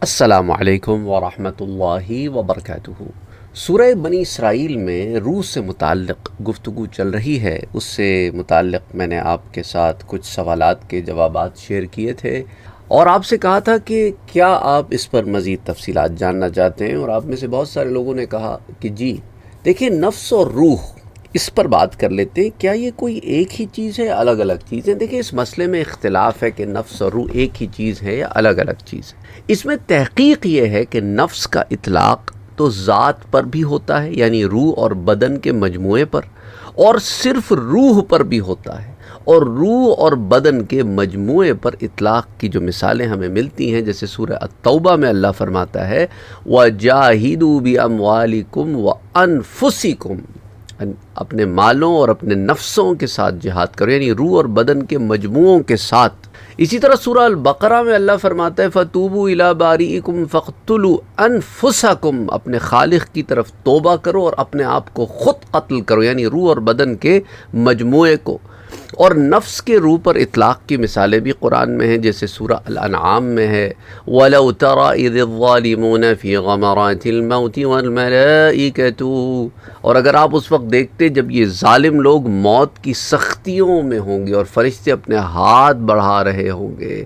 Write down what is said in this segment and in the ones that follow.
السلام علیکم ورحمۃ اللہ وبرکاتہ۔ سورہ بنی اسرائیل میں روح سے متعلق گفتگو چل رہی ہے، اس سے متعلق میں نے آپ کے ساتھ کچھ سوالات کے جوابات شیئر کیے تھے اور آپ سے کہا تھا کہ کیا آپ اس پر مزید تفصیلات جاننا چاہتے ہیں، اور آپ میں سے بہت سارے لوگوں نے کہا کہ جی دیکھیں، نفس اور روح اس پر بات کر لیتے ہیں، کیا یہ کوئی ایک ہی چیز ہے، الگ الگ چیزیں؟ دیکھیں، اس مسئلے میں اختلاف ہے کہ نفس اور روح ایک ہی چیز ہے یا الگ الگ چیز ہے۔ اس میں تحقیق یہ ہے کہ نفس کا اطلاق تو ذات پر بھی ہوتا ہے، یعنی روح اور بدن کے مجموعے پر، اور صرف روح پر بھی ہوتا ہے، اور روح اور بدن کے مجموعے پر اطلاق کی جو مثالیں ہمیں ملتی ہیں، جیسے سورہ التوبہ میں اللہ فرماتا ہے وَجَاهِدُوا بِأَمْوَالِكُمْ وَأَنفُسِكُمْ، اپنے مالوں اور اپنے نفسوں کے ساتھ جہاد کرو، یعنی روح اور بدن کے مجموعوں کے ساتھ۔ اسی طرح سورہ البقرہ میں اللہ فرماتا ہے فَتُوبُوا إِلَىٰ بَارِئِكُمْ فَاقْتُلُوا أَنفُسَكُمْ، اپنے خالق کی طرف توبہ کرو اور اپنے آپ کو خود قتل کرو، یعنی روح اور بدن کے مجموعے کو۔ اور نفس کے روح پر اطلاق کی مثالیں بھی قرآن میں ہیں، جیسے سورہ الانعام میں ہے وَلَوْ تَرَىٰ إِذِ الظَّالِمُونَ فِي غَمَرَاتِ الْمَوْتِ وَالْمَلَائِكَةُ، اور اگر آپ اس وقت دیکھتے جب یہ ظالم لوگ موت کی سختیوں میں ہوں گے اور فرشتے اپنے ہاتھ بڑھا رہے ہوں گے،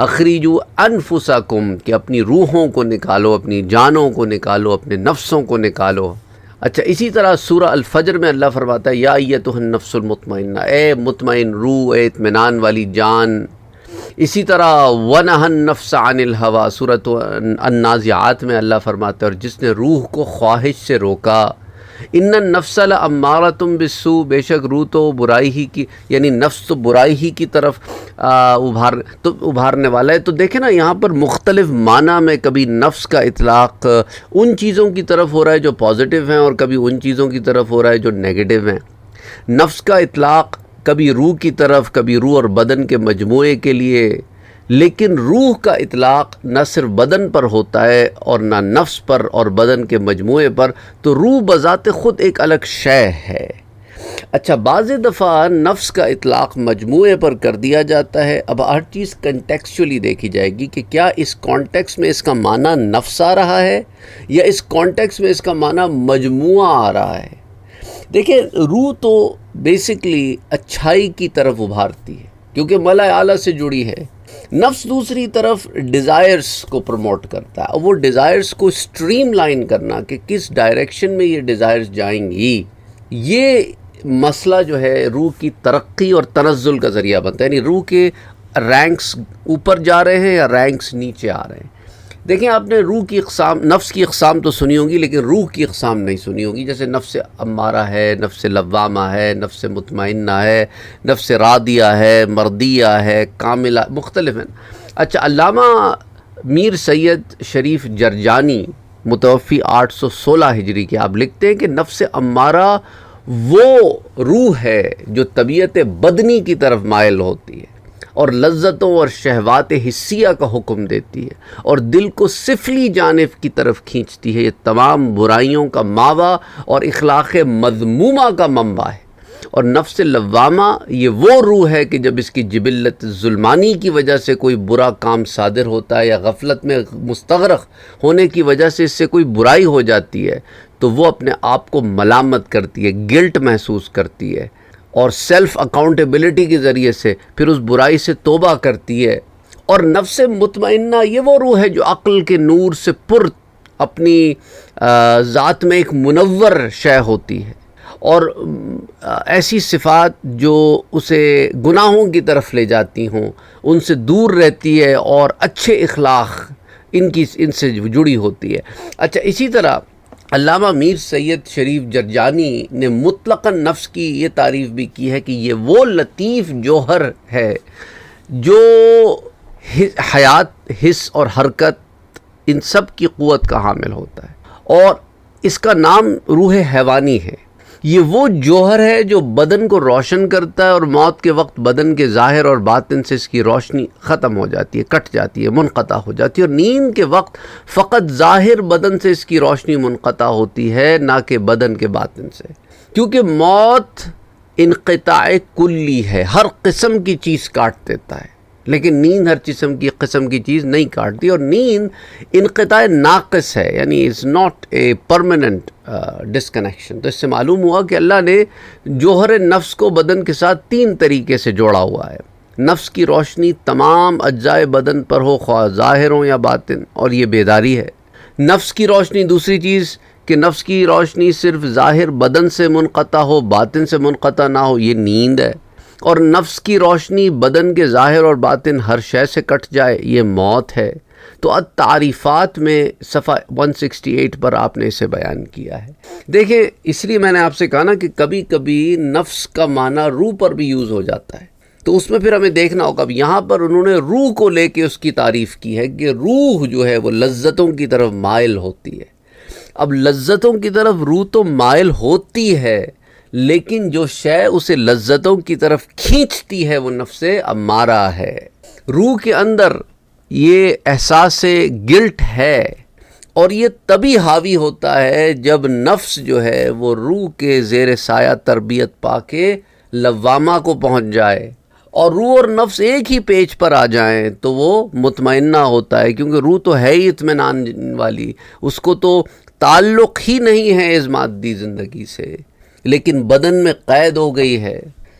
اخرجوا انفسکم، کہ اپنی روحوں کو نکالو، اپنی جانوں کو نکالو، اپنے نفسوں کو نکالو۔ اچھا، اسی طرح سورہ الفجر میں اللہ فرماتا ہے یا ایتھا النفس المطمئنہ، اے مطمئن روح، اے اطمینان والی جان۔ اسی طرح وَنَهَا النَّفْسَ عَنِ الْهَوَىٰ، سورۃ النازعات میں اللہ فرماتا ہے اور جس نے روح کو خواہش سے روکا، ان النفس لامارۃ بالسوء، بے شک روح تو برائی ہی کی، یعنی نفس تو برائی ہی کی طرف ابھارنے والا ہے۔ تو دیکھیں نا، یہاں پر مختلف معنی میں کبھی نفس کا اطلاق ان چیزوں کی طرف ہو رہا ہے جو پازیٹیو ہیں، اور کبھی ان چیزوں کی طرف ہو رہا ہے جو نیگیٹو ہیں۔ نفس کا اطلاق کبھی روح کی طرف، کبھی روح اور بدن کے مجموعے کے لیے، لیکن روح کا اطلاق نہ صرف بدن پر ہوتا ہے اور نہ نفس پر اور بدن کے مجموعے پر، تو روح بذات خود ایک الگ شے ہے۔ اچھا، بعض دفعہ نفس کا اطلاق مجموعے پر کر دیا جاتا ہے۔ اب ہر چیز کنٹیکسچولی دیکھی جائے گی کہ کیا اس کانٹیکس میں اس کا معنی نفس آ رہا ہے یا اس کانٹیکس میں اس کا معنی مجموعہ آ رہا ہے۔ دیکھیں، روح تو بیسکلی اچھائی کی طرف ابھارتی ہے کیونکہ ملأ اعلیٰ سے جڑی ہے۔ نفس دوسری طرف ڈیزائرز کو پروموٹ کرتا ہے، اور وہ ڈیزائرز کو اسٹریم لائن کرنا کہ کس ڈائریکشن میں یہ ڈیزائرز جائیں گی، یہ مسئلہ جو ہے روح کی ترقی اور تنزل کا ذریعہ بنتا ہے، یعنی روح کے رینکس اوپر جا رہے ہیں یا رینکس نیچے آ رہے ہیں۔ دیکھیں، آپ نے روح کی اقسام، نفس کی اقسام تو سنی ہوگی لیکن روح کی اقسام نہیں سنی ہوگی، جیسے نفس امارہ ہے، نفس لوامہ ہے، نفس مطمئنہ ہے، نفس راضیہ ہے، مردیہ ہے، کاملہ، مختلف ہیں۔ اچھا، علامہ میر سید شریف جرجانی متوفی 816 ہجری کے، آپ لکھتے ہیں کہ نفس امارہ وہ روح ہے جو طبیعت بدنی کی طرف مائل ہوتی ہے اور لذتوں اور شہوات حسیہ کا حکم دیتی ہے اور دل کو سفلی جانب کی طرف کھینچتی ہے۔ یہ تمام برائیوں کا ماوا اور اخلاق مذمومہ کا منبع ہے۔ اور نفس لوامہ یہ وہ روح ہے کہ جب اس کی جبلت ظلمانی کی وجہ سے کوئی برا کام صادر ہوتا ہے یا غفلت میں مستغرق ہونے کی وجہ سے اس سے کوئی برائی ہو جاتی ہے، تو وہ اپنے آپ کو ملامت کرتی ہے، گلٹ محسوس کرتی ہے، اور سیلف اکاؤنٹیبلٹی کے ذریعے سے پھر اس برائی سے توبہ کرتی ہے۔ اور نفس مطمئنہ یہ وہ روح ہے جو عقل کے نور سے پر اپنی ذات میں ایک منور شے ہوتی ہے، اور ایسی صفات جو اسے گناہوں کی طرف لے جاتی ہوں ان سے دور رہتی ہے، اور اچھے اخلاق ان سے جڑی ہوتی ہے۔ اچھا، اسی طرح علامہ میر سید شریف جرجانی نے مطلقاً نفس کی یہ تعریف بھی کی ہے کہ یہ وہ لطیف جوہر ہے جو حیات، حس اور حرکت ان سب کی قوت کا حامل ہوتا ہے، اور اس کا نام روح حیوانی ہے۔ یہ وہ جوہر ہے جو بدن کو روشن کرتا ہے، اور موت کے وقت بدن کے ظاہر اور باطن سے اس کی روشنی ختم ہو جاتی ہے، کٹ جاتی ہے، منقطع ہو جاتی ہے، اور نیند کے وقت فقط ظاہر بدن سے اس کی روشنی منقطع ہوتی ہے، نہ کہ بدن کے باطن سے، کیونکہ موت انقطاع کلی ہے، ہر قسم کی چیز کاٹ دیتا ہے۔ لیکن نیند ہر قسم کی چیز نہیں کاٹتی، اور نیند انقطاع ناقص ہے، یعنی is not a permanent disconnection. تو اس سے معلوم ہوا کہ اللہ نے جوہر نفس کو بدن کے ساتھ 3 طریقے سے جوڑا ہوا ہے۔ نفس کی روشنی تمام اجزائے بدن پر ہو، خواہ ظاہر ہو یا باطن، اور یہ بیداری ہے۔ نفس کی روشنی، دوسری چیز کہ نفس کی روشنی صرف ظاہر بدن سے منقطع ہو، باطن سے منقطع نہ ہو، یہ نیند ہے۔ اور نفس کی روشنی بدن کے ظاہر اور باطن ہر شے سے کٹ جائے، یہ موت ہے۔ تو التعریفات میں صفحہ 168 پر آپ نے اسے بیان کیا ہے۔ دیکھیں، اس لیے میں نے آپ سے کہا نا کہ کبھی کبھی نفس کا معنی روح پر بھی یوز ہو جاتا ہے، تو اس میں پھر ہمیں دیکھنا ہوگا۔ اب یہاں پر انہوں نے روح کو لے کے اس کی تعریف کی ہے کہ روح جو ہے وہ لذتوں کی طرف مائل ہوتی ہے۔ اب لذتوں کی طرف روح تو مائل ہوتی ہے، لیکن جو شے اسے لذتوں کی طرف کھینچتی ہے وہ نفس امارہ ہے۔ روح کے اندر یہ احساس گلٹ ہے، اور یہ تبھی حاوی ہوتا ہے جب نفس جو ہے وہ روح کے زیر سایہ تربیت پا کے لوامہ کو پہنچ جائے، اور روح اور نفس ایک ہی پیج پر آ جائیں تو وہ مطمئنہ ہوتا ہے، کیونکہ روح تو ہے ہی اطمینان والی، اس کو تو تعلق ہی نہیں ہے اس مادی زندگی سے، لیکن بدن میں قید ہو گئی ہے۔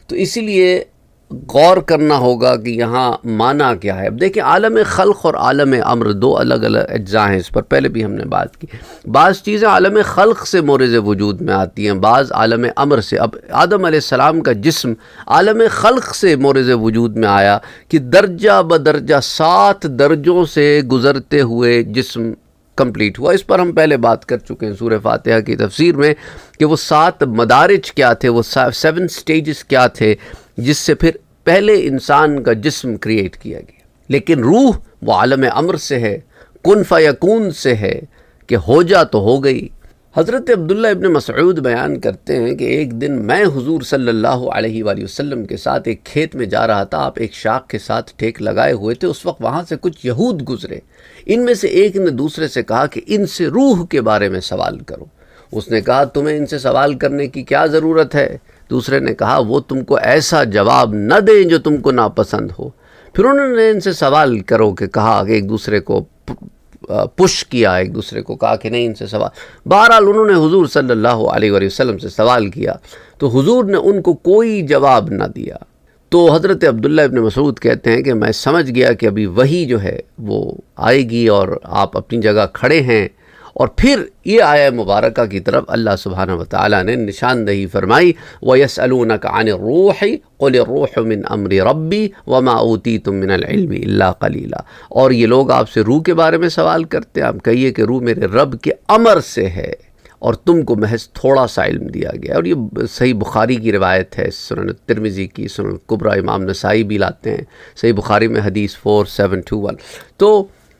تو اسی لیے غور کرنا ہوگا کہ یہاں معنی کیا ہے۔ اب دیکھیں، عالم خلق اور عالم امر 2 الگ الگ اجزاء ہیں، اس پر پہلے بھی ہم نے بات کی۔ بعض چیزیں عالم خلق سے مورد وجود میں آتی ہیں، بعض عالم امر سے۔ اب آدم علیہ السلام کا جسم عالم خلق سے مورد وجود میں آیا کہ درجہ بدرجہ 7 درجوں سے گزرتے ہوئے جسم کمپلیٹ ہوا۔ اس پر ہم پہلے بات کر چکے ہیں سورہ فاتحہ کی تفسیر میں کہ وہ 7 مدارج کیا تھے، وہ 7 سٹیجز کیا تھے، جس سے پھر پہلے انسان کا جسم کریٹ کیا گیا۔ لیکن روح وہ عالم امر سے ہے، کن فیکون سے ہے کہ ہو جا تو ہو گئی۔ حضرت عبداللہ ابن مسعود بیان کرتے ہیں کہ ایک دن میں حضور صلی اللہ علیہ وآلہ وسلم کے ساتھ ایک کھیت میں جا رہا تھا، آپ ایک شاخ کے ساتھ ٹیک لگائے ہوئے تھے۔ اس وقت وہاں سے کچھ یہود گزرے، ان میں سے ایک نے دوسرے سے کہا کہ ان سے روح کے بارے میں سوال کرو۔ اس نے کہا تمہیں ان سے سوال کرنے کی کیا ضرورت ہے؟ دوسرے نے کہا وہ تم کو ایسا جواب نہ دیں جو تم کو ناپسند ہو۔ پھر انہوں نے ان سے سوال کرو کہ کہا کہ ایک دوسرے کو پش کیا، ایک دوسرے کو کہا کہ نہیں ان سے سوال۔ بہرحال انہوں نے حضور صلی اللہ علیہ وآلہ وسلم سے سوال کیا تو حضور نے ان کو کوئی جواب نہ دیا۔ تو حضرت عبداللہ ابن مسعود کہتے ہیں کہ میں سمجھ گیا کہ ابھی وحی جو ہے وہ آئے گی اور آپ اپنی جگہ کھڑے ہیں، اور پھر یہ آیہ مبارکہ کی طرف اللہ سبحانہ وتعالیٰ نے نشاندہی فرمائی، وَيَسْأَلُونَكَ عَنِ الرُّوحِ قُلِ الرُّوحُ مِنْ أَمْرِ رَبِّي وَمَا أُوتِيتُم مِّنَ الْعِلْمِ إِلَّا قَلِيلًا۔ اور یہ لوگ آپ سے روح کے بارے میں سوال کرتے ہیں، آپ کہیے کہ روح میرے رب کے امر سے ہے اور تم کو محض تھوڑا سا علم دیا گیا۔ اور یہ صحیح بخاری کی روایت ہے، سنن ترمذی کی، سنن کبریٰ امام نسائی بھی لاتے ہیں، صحیح بخاری میں حدیث 4721۔ تو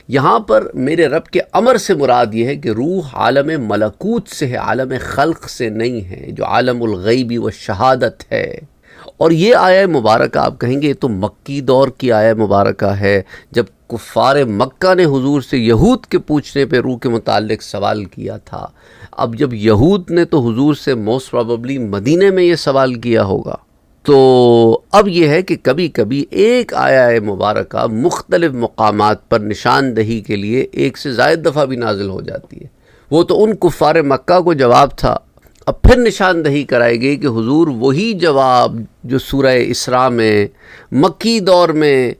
یہاں پر میرے رب کے امر سے مراد یہ ہے کہ روح عالم ملکوت سے ہے، عالم خلق سے نہیں ہے، جو عالم الغیب و شہادت ہے۔ اور یہ آیہ مبارکہ آپ کہیں گے یہ تو مکی دور کی آیہ مبارکہ ہے، جب کفار مکہ نے حضور سے یہود کے پوچھنے پہ روح کے متعلق سوال کیا تھا۔ اب جب یہود نے تو حضور سے موسٹ پروبیبلی مدینے میں یہ سوال کیا ہوگا، تو اب یہ ہے کہ کبھی کبھی ایک آیہ مبارکہ مختلف مقامات پر نشاندہی کے لیے ایک سے زائد دفعہ بھی نازل ہو جاتی ہے۔ وہ تو ان کفار مکہ کو جواب تھا، اب پھر نشاندہی کرائی گئی کہ حضور وہی جواب جو سورہ اسراء میں مکی دور میں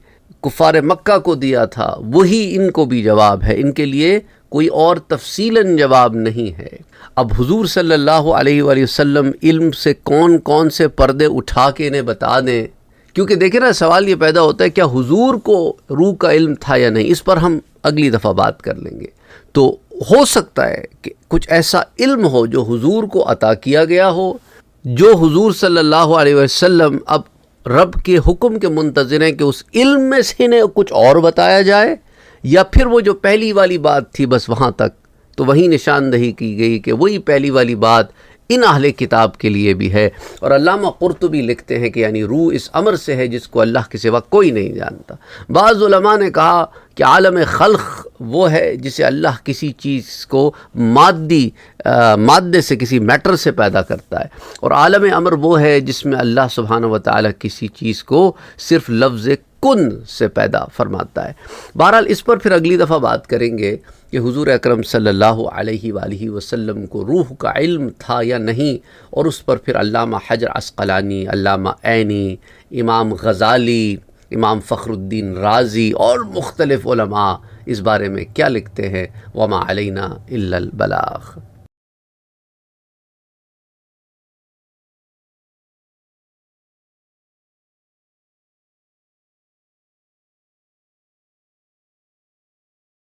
کفار مکہ کو دیا تھا وہی ان کو بھی جواب ہے، ان کے لیے کوئی اور تفصیلاً جواب نہیں ہے۔ اب حضور صلی اللہ علیہ وآلہ وسلم علم سے کون کون سے پردے اٹھا کے انہیں بتا دیں، کیونکہ دیکھیں نا سوال یہ پیدا ہوتا ہے کیا حضور کو روح کا علم تھا یا نہیں، اس پر ہم اگلی دفعہ بات کر لیں گے۔ تو ہو سکتا ہے کہ کچھ ایسا علم ہو جو حضور کو عطا کیا گیا ہو، جو حضور صلی اللہ علیہ وسلم اب رب کے حکم کے منتظر ہیں کہ اس علم میں سے انہیں کچھ اور بتایا جائے، یا پھر وہ جو پہلی والی بات تھی بس وہاں تک، تو وہی نشاندہی کی گئی کہ وہی پہلی والی بات ان اہل کتاب کے لیے بھی ہے۔ اور علامہ قرطبی لکھتے ہیں کہ یعنی روح اس امر سے ہے جس کو اللہ کے سوا کوئی نہیں جانتا۔ بعض علماء نے کہا کہ عالم خلق وہ ہے جسے اللہ کسی چیز کو مادے سے، کسی میٹر سے پیدا کرتا ہے، اور عالم امر وہ ہے جس میں اللہ سبحانہ وتعالی کسی چیز کو صرف لفظ کن سے پیدا فرماتا ہے۔ بہرحال اس پر پھر اگلی دفعہ بات کریں گے کہ حضور اکرم صلی اللہ علیہ وآلہ وسلم کو روح کا علم تھا یا نہیں، اور اس پر پھر علامہ حجر عسقلانی، علامہ عینی، امام غزالی، امام فخر الدین رازی اور مختلف علماء اس بارے میں کیا لکھتے ہیں۔ وما علینا الا البلاغ۔